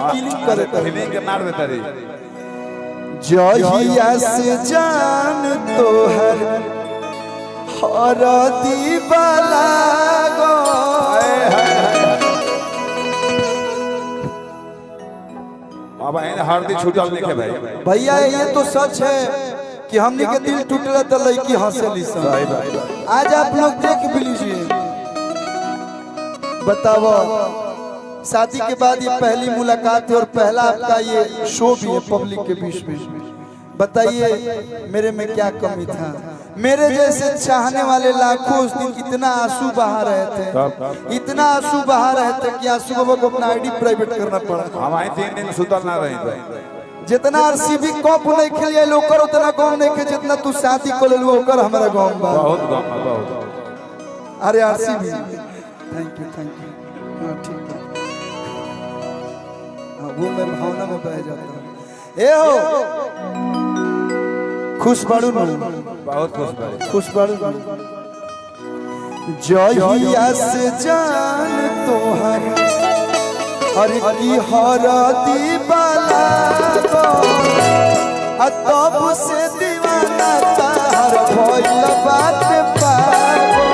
Killing करे killing के मार देता रे जहिया से जान तोहर हरदी वाला गो बाबा इन हरदी छूटल नहीं के भाई भैया ये तो सच है कि हमने के दिल टूटला तो लड़की हंसली सब। आज आप लोग देख भी लीजिए, बताओ शादी के बाद ये पहली मुलाकात है और पहला आपका ये शो भी है पब्लिक के बीच में। बताइए मेरे में क्या कमी था? मेरे जैसे चाहने वाले लाखों उस दिन इतना आंसू बहा रहे थे, इतना आंसू बहा रहे थे कि आंसू बाबा को अपना आईडी प्राइवेट करना पड़ा। हम आई 3 दिन सुतल ना रही थे। जितना आरसीबी कप नहीं खेलिए लोकर उतना गम नहीं के जितना तू शादी कर लेलू ओकर हमरा गम बा। बहुत गम बहुत। अरे आरसीबी थैंक यू हां ठीक है। हां वो मैं भावना में बह जाता हूं। ए हो खुश बाड़ू न? बहुत खुश बाड़ू। खुश बाड़ू जहिया से जान तोहर हर की हरदी वाला तब से दीवाना तार भइल बात पागो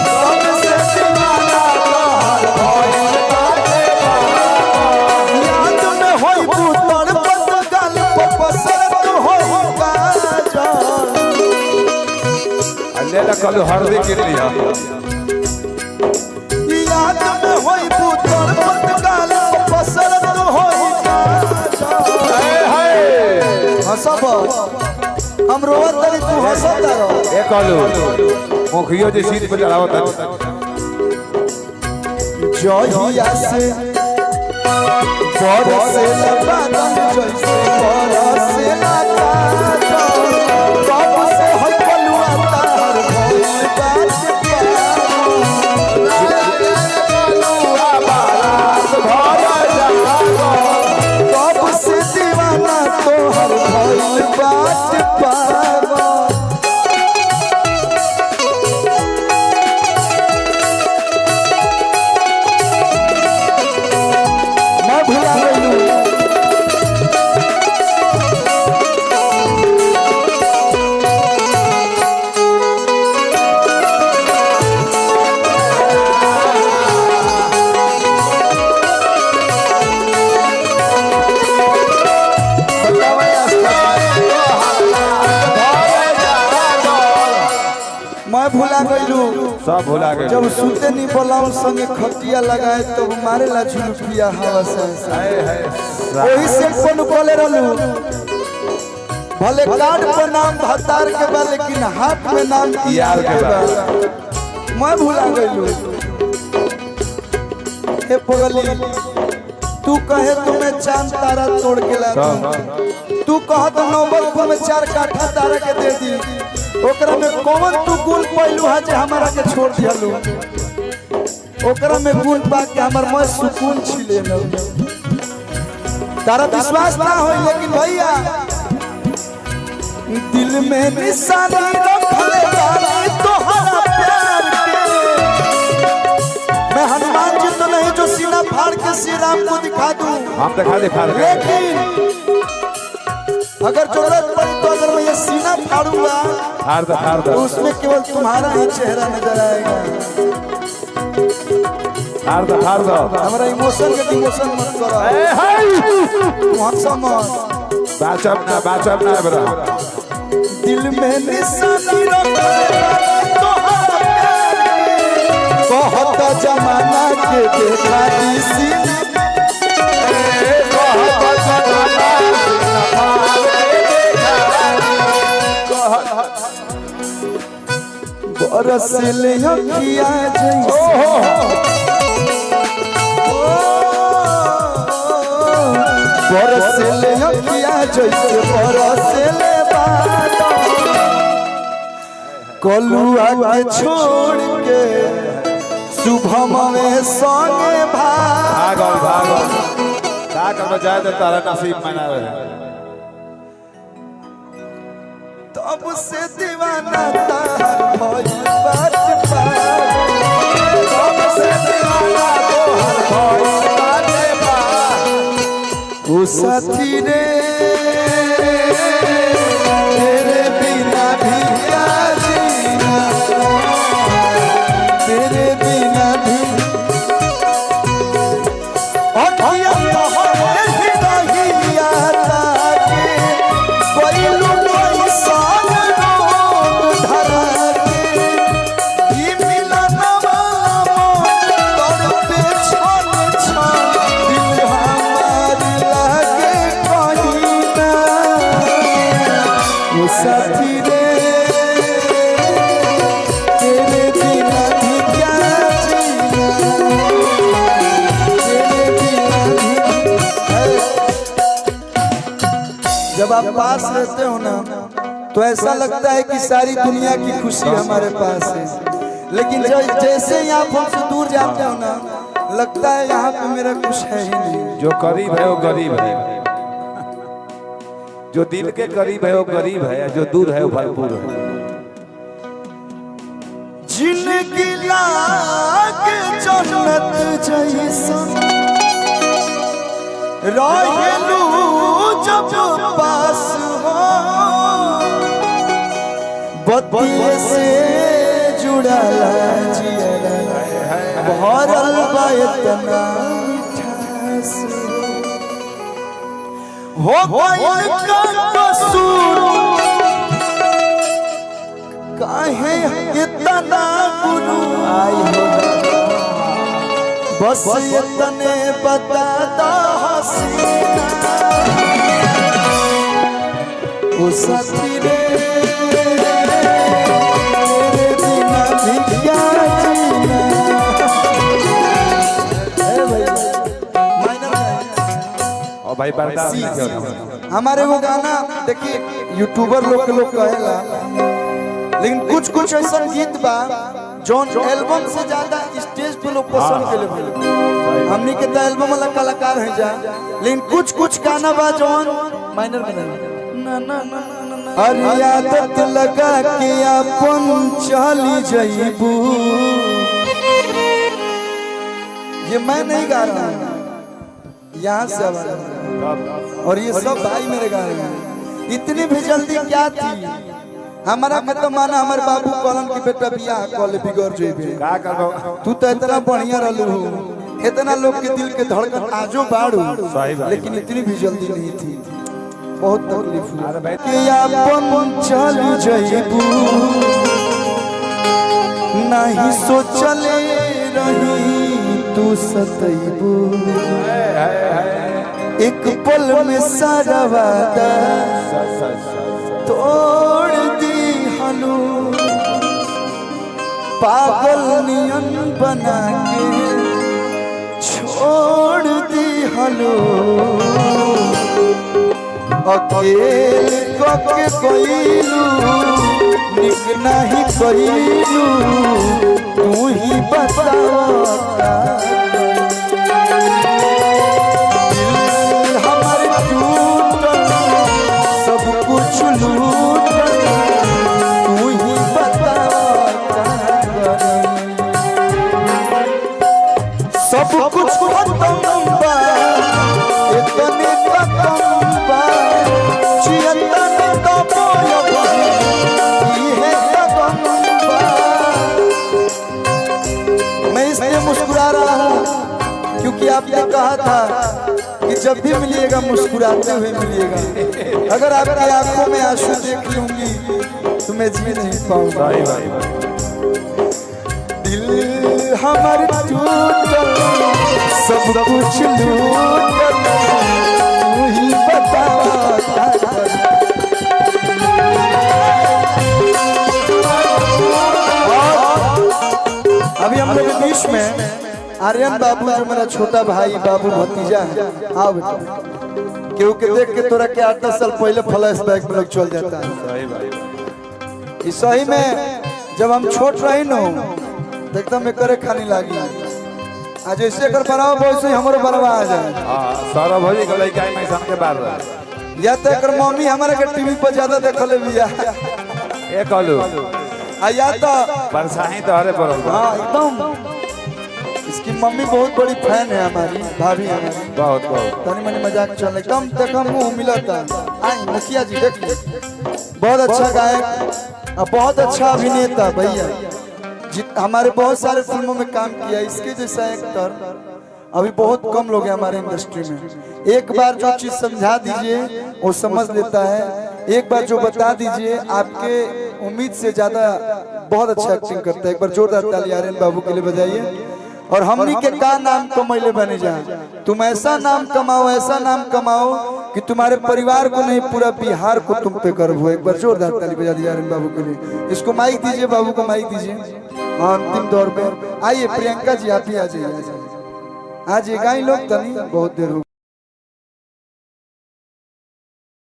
तब से दीवाना तार भइल बात पागो याद में होई पुतर पत गल पसरत होई काजल अल्लाह ला कल हरदी के लिया याद में होई पुतर पत गल पसरत होई काजल। हाय हंसब हम रोवत तनी तू हंसत रहो। ए कलू मुखियो जे सीट पे चढ़ावत जहिया से बरसे बादल जैसे बरसे कब से होई कलुआ तार भइल बात कब से दीवाना तोहर भइल बात पागल। मैं भुला गई मैं भुला गईलू सब भुला गए। जब सुते नहीं बलाम संगे खटिया लगाए तो मारे ला झुलपिया हवा से वही से कोन बोले रहलू भले कार्ड पर नाम भतार के बा लेकिन हाथ में नाम यार के बा। मैं भुला गईलू हे पगली तू कहे तो मैं चांद तारा तोड़ के ला तू कह तो नौबतपुर में 4 काठा तारा के दे दी ओकरा में कौन तू गुण पैलू है जे हमारा के छोड़ दियालू ओकरा में गुण पा के हमर मन सुकून छिले न तारा विश्वास ना होई लेकिन भैया दिल में निशानी रखले बानी तोहरा प्यार के। मैं हनुमान जी तो नहीं जो सीना फाड़ के श्री राम को दिखा दूं हम दिखा लेकिन अगर जरूरत पड़ी तो अगर मैं ये सीना फाड़ूंगा तो उसमें केवल तुम्हारा ही चेहरा नजर आएगा। फाड़ दो हमारा इमोशन के डिमोशन मत करो। तू हंसा मत बाचब ना बरा दिल में निशानी रखले तोहरा प्यार के। कहत जमाना के देखा दी सीने बरसले अखिया जैसे बरसले अखिया जैसे बरसले बादल कलुआ के छोड़ के शुभम में संगे भागल का करना जाए तो तारा नसीब मना रहे तब से दीवाना तार भइल बात पागल तब से दीवाना तोहर भइल बात पागल ओ साथी रे तेरे बिना भी क्या जीना, तेरे बिना भी साथी रे तेरे बिना भी क्या जीना, तेरे बिना भी। जब आप पास रहते हो ना तो ऐसा लगता है कि सारी दुनिया की खुशी हमारे पास है, लेकिन जैसे ही आप हमसे दूर जाते हो ना लगता है यहाँ पे मेरा कुछ है ही नहीं। जो करीब है वो गरीब है, जो दिल के करीब है वो गरीब है, जो दूर है वो भरपूर है। जिंदगी लागे जन्नत जैसन रहेलू जब पास हो, बतिये से जुड़ला जियरा भरल बा इतना मिठास हो गइल का कसूर, काहे इतना गुरु आई हो, बस इतने बता दो हसीना। ओ साथी रे तेरे बिना भी क्या जीना। भाई हमारे वो गाना देखिए यूट्यूबर लोग कहेला, लेकिन कुछ कुछ ऐसा गीत बा जौन एल्बम से ज्यादा स्टेज पे लोग पसंद के लिए, हमनी के तो एल्बम वाला कलाकार है जा, लेकिन कुछ कुछ गाना बा जौन माइनर में ना ना ना अरे आदत लगा के अपन चली जाइबू, ये मैं नहीं गा रहा हूँ, यहाँ से आवाज और ये सब भाई मेरे गा रहे हैं। इतनी भी जल्दी क्या थी हमारा मतलब माना हमारे बाबू कॉलन की बेटा बियाह कॉले बिगड़ जेबे का करबो, तू तो इतना बढ़िया रहलू हो, इतना लोग के दिल के धड़कन आजो बाड़ू, लेकिन इतनी भी जल्दी नहीं थी, बहुत तकलीफ हुआ कि अपन चल जाइबू, नहीं सोचले रही तू सतैबू, एक पल में सारा वादा तोड़ दी हलू, पागल नियन बना के छोड़ दी हलू, अकेले के कोइलू निक नहीं कोइलू, तू ही बता सब कुछ खत्म बा, इतने खत्म बा, चियतन तो बोया ये खत्म बा। मैं इसलिए मुस्कुरा रहा हूँ क्योंकि आपने कहा था कि जब भी मिलिएगा मुस्कुराते हुए मिलिएगा, अगर आपकी आंखों में आंसू देख लूंगी तो मैं जी नहीं पाऊंगा। दिल हमार टूटल सब कुछ लूटल, तू ही बता अभी हम लोग के बीच में आर्यन बाबू जो मेरा छोटा भाई बाबू भतीजा है, हाँ बेटा क्योंकि देख के तोरा के 8-10 साल पहले फ्लैशबैक में लोग चल जाता है। इस सही में जब हम छोट रही न एकदम में करे खानी लागी, आज ऐसे कर बनाओ वैसे हमारे बनवा आ जाए। सारा भजी के लइका में सन के बार या तो कर मम्मी हमारे के टीवी पर ज्यादा देखले बिया ए कहलू आ या तो परसाही तो हरे पर हां एकदम इसकी मम्मी बहुत बड़ी फैन है हमारी, भाभी हमारी। बहुत बहुत तनी मनी मजाक चल एकदम देखो मुंह मिला था। आई मुखिया जी देख बहुत अच्छा गायक और बहुत अच्छा अभिनेता भैया, हमारे बहुत सारे फिल्मों में काम किया। इसके जैसा एक्टर अभी बहुत कम लोग हैं हमारे इंडस्ट्री में। एक बार जो चीज समझा दीजिए वो समझ लेता है, एक बार जो बता दीजिए आपके उम्मीद से ज्यादा बहुत अच्छा एक्टिंग करता है। एक बार जोरदार ताली आर्यन बाबू के लिए बजाइए। और हमनी के का नाम कमैले बने जाए, तुम ऐसा नाम कमाओ, ऐसा नाम कमाओ कि तुम्हारे परिवार को नहीं पूरा बिहार को तुम पे गर्व हो। एक बार जोरदार ताली बजा दीजिए आर्यन बाबू के लिए। इसको माइक दीजिए, बाबू को माइक दीजिए। हाँ अंतिम दौर पे आइए प्रियंका जी, आप ही आ जाइए, आ जाइए गाई लोग तनी बहुत देर हो।